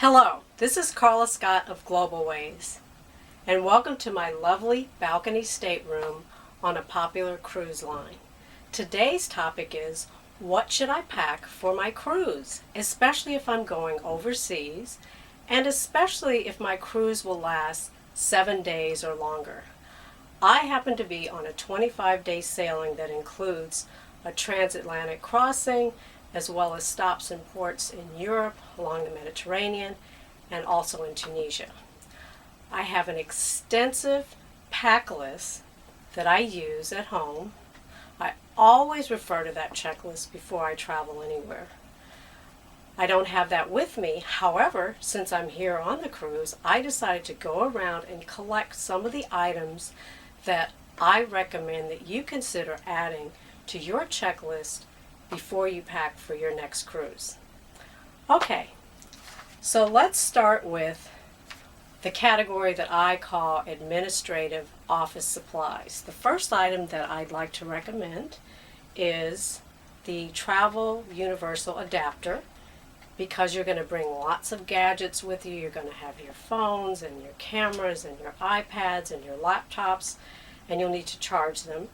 Hello, this is Karla Scott of Global Ways, and welcome to my lovely balcony stateroom on a popular cruise line. Today's topic is, what should I pack for my cruise, especially if I'm going overseas, and especially if my cruise will last 7 days or longer. I happen to be on a 25-day sailing that includes a transatlantic crossing, as well as stops in ports in Europe, along the Mediterranean, and also in Tunisia. I have an extensive pack list that I use at home. I always refer to that checklist before I travel anywhere. I don't have that with me. However, since I'm here on the cruise, I decided to go around and collect some of the items that I recommend that you consider adding to your checklist before you pack for your next cruise. Okay, so let's start with the category that I call administrative office supplies. The first item that I'd like to recommend is the Travel Universal Adapter, because you're going to bring lots of gadgets with you. You're going to have your phones and your cameras and your iPads and your laptops, and you'll need to charge them.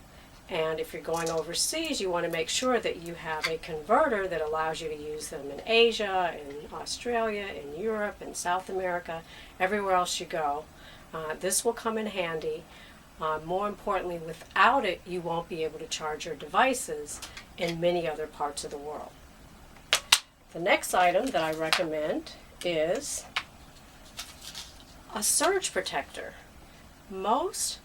And if you're going overseas, you want to make sure that you have a converter that allows you to use them in Asia, in Australia, in Europe, in South America, everywhere else you go. This will come in handy. More importantly, without it, you won't be able to charge your devices in many other parts of the world. The next item that I recommend is a surge protector. Most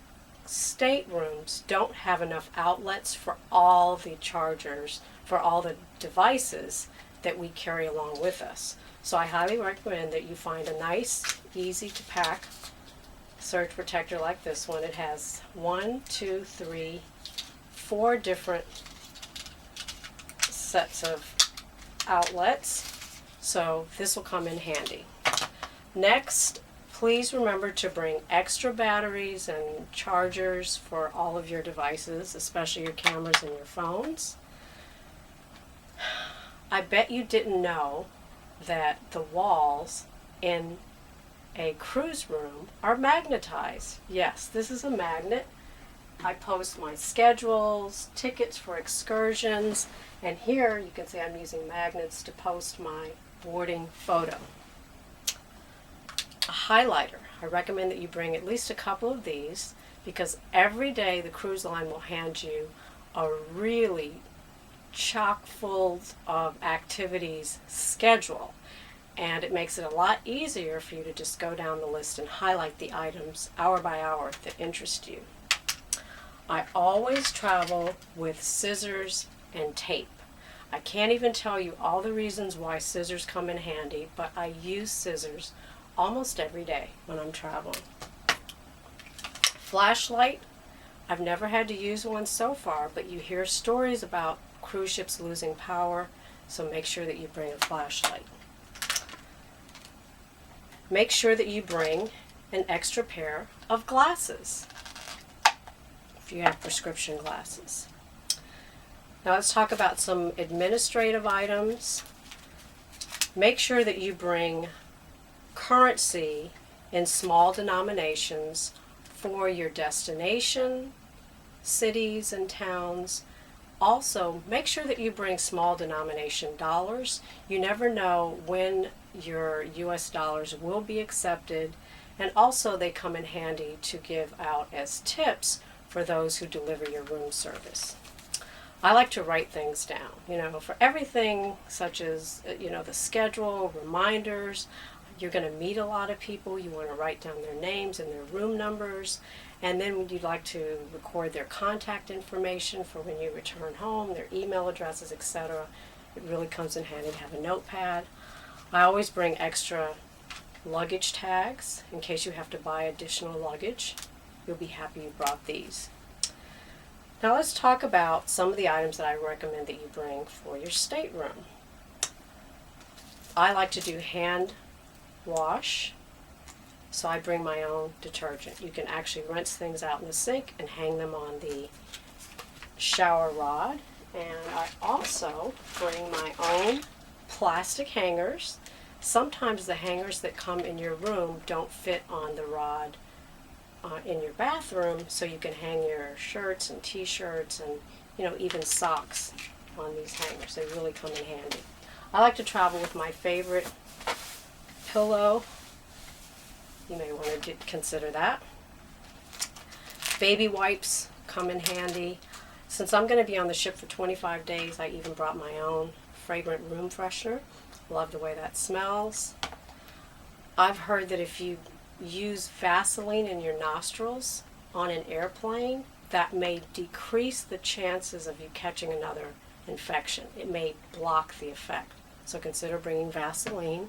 staterooms don't have enough outlets for all the chargers, for all the devices that we carry along with us. So I highly recommend that you find a nice, easy to pack surge protector like this one. It has 4 different sets of outlets, so this will come in handy. Next, please remember to bring extra batteries and chargers for all of your devices, especially your cameras and your phones. I bet you didn't know that the walls in a cruise room are magnetized. Yes, this is a magnet. I post my schedules, tickets for excursions, and here you can see I'm using magnets to post my boarding photo. A highlighter. I recommend that you bring at least a couple of these, because every day the cruise line will hand you a really chock full of activities schedule, and it makes it a lot easier for you to just go down the list and highlight the items hour by hour that interest you. I always travel with scissors and tape. I can't even tell you all the reasons why scissors come in handy, but I use scissors almost every day when I'm traveling. Flashlight. I've never had to use one so far, but you hear stories about cruise ships losing power, so make sure that you bring a flashlight. Make sure that you bring an extra pair of glasses if you have prescription glasses. Now let's talk about some administrative items. Make sure that you bring currency in small denominations for your destination, cities, and towns. Also, make sure that you bring small denomination dollars. You never know when your US dollars will be accepted, and also they come in handy to give out as tips for those who deliver your room service. I like to write things down, for everything such as, the schedule, reminders. You're going to meet a lot of people. You want to write down their names and their room numbers, and then you'd like to record their contact information for when you return home, their email addresses, etc. It really comes in handy to have a notepad. I always bring extra luggage tags in case you have to buy additional luggage. You'll be happy you brought these. Now let's talk about some of the items that I recommend that you bring for your stateroom. I like to do hand wash, so I bring my own detergent. You can actually rinse things out in the sink and hang them on the shower rod. And I also bring my own plastic hangers Sometimes the hangers that come in your room don't fit on the rod in your bathroom, so you can hang your shirts and t-shirts and even socks on these hangers. They really come in handy. I like to travel with my favorite pillow. You may want to consider that. Baby wipes come in handy. Since I'm going to be on the ship for 25 days, I even brought my own fragrant room freshener. Love the way that smells. I've heard that if you use Vaseline in your nostrils on an airplane, that may decrease the chances of you catching another infection. It may block the effect. So consider bringing Vaseline.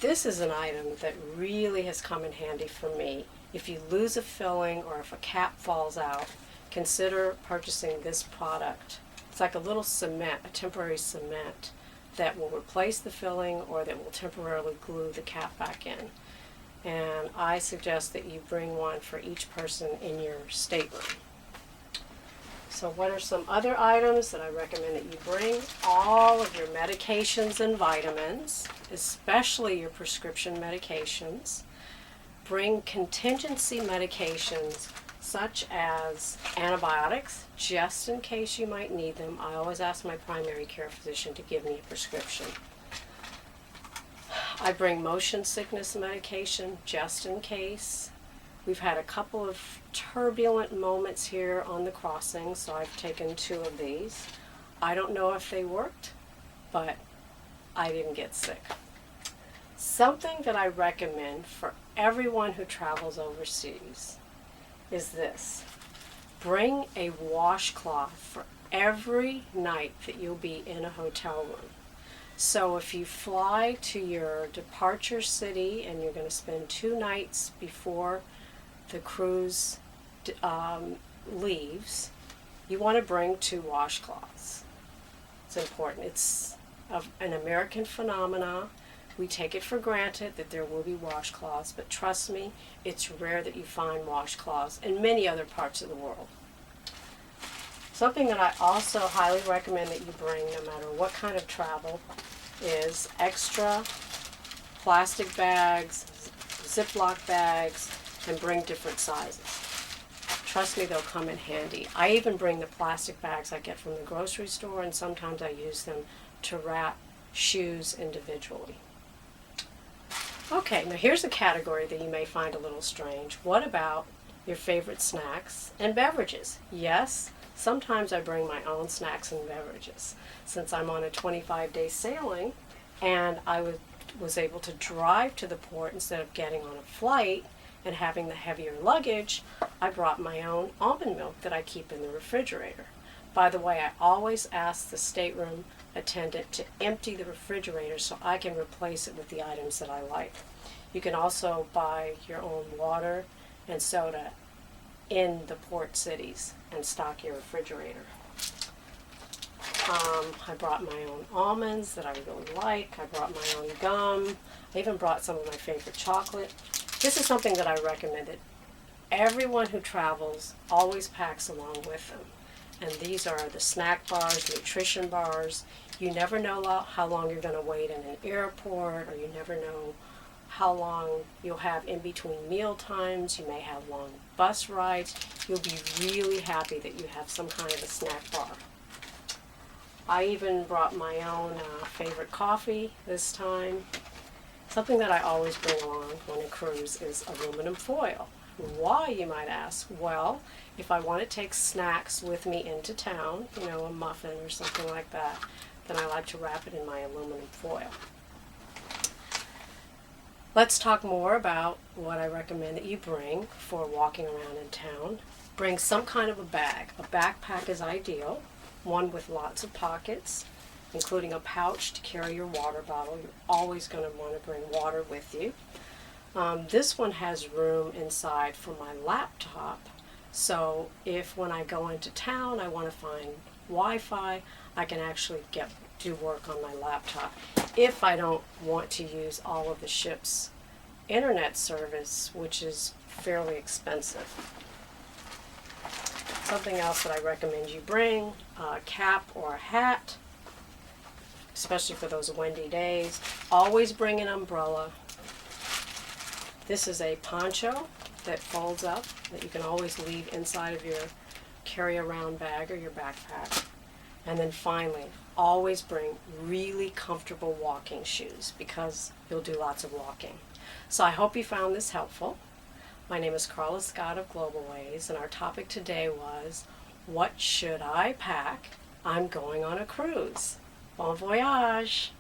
This is an item that really has come in handy for me. If you lose a filling or if a cap falls out, consider purchasing this product. It's like a little cement, a temporary cement that will replace the filling or that will temporarily glue the cap back in. And I suggest that you bring one for each person in your stateroom. So what are some other items that I recommend that you bring? All of your medications and vitamins, especially your prescription medications. Bring contingency medications such as antibiotics, just in case you might need them. I always ask my primary care physician to give me a prescription. I bring motion sickness medication just in case. We've had a couple of turbulent moments here on the crossing, so I've taken 2 of these. I don't know if they worked, but I didn't get sick. Something that I recommend for everyone who travels overseas is this. Bring a washcloth for every night that you'll be in a hotel room. So if you fly to your departure city and you're going to spend 2 nights before the cruise leaves, you want to bring 2 washcloths. It's important. It's an American phenomenon. We take it for granted that there will be washcloths, but trust me, it's rare that you find washcloths in many other parts of the world. Something that I also highly recommend that you bring, no matter what kind of travel, is extra plastic bags, Ziploc bags, and bring different sizes. Trust me, they'll come in handy. I even bring the plastic bags I get from the grocery store, and sometimes I use them to wrap shoes individually. Okay, now here's a category that you may find a little strange. What about your favorite snacks and beverages? Yes, sometimes I bring my own snacks and beverages. Since I'm on a 25-day sailing and I was able to drive to the port instead of getting on a flight and having the heavier luggage, I brought my own almond milk that I keep in the refrigerator. By the way, I always ask the stateroom attendant to empty the refrigerator so I can replace it with the items that I like. You can also buy your own water and soda in the port cities and stock your refrigerator. I brought my own almonds that I really like. I brought my own gum. I even brought some of my favorite chocolate. This is something that I recommend that everyone who travels always packs along with them. And these are the snack bars, nutrition bars. You never know how long you're going to wait in an airport, or you never know how long you'll have in between meal times. You may have long bus rides. You'll be really happy that you have some kind of a snack bar. I even brought my own favorite coffee this time. Something that I always bring along on a cruise is aluminum foil. Why, you might ask? Well, if I want to take snacks with me into town, a muffin or something like that, then I like to wrap it in my aluminum foil. Let's talk more about what I recommend that you bring for walking around in town. Bring some kind of a bag. A backpack is ideal, one with lots of pockets, including a pouch to carry your water bottle. You're always going to want to bring water with you. This one has room inside for my laptop, so if when I go into town I want to find Wi-Fi, I can actually do work on my laptop if I don't want to use all of the ship's internet service, which is fairly expensive. Something else that I recommend you bring, a cap or a hat. especially for those windy days. Always bring an umbrella. This is a poncho that folds up that you can always leave inside of your carry-around bag or your backpack. And then finally, always bring really comfortable walking shoes because you'll do lots of walking. So I hope you found this helpful. My name is Karla Scott of Global Ways, and our topic today was, what should I pack? I'm going on a cruise. Bon voyage!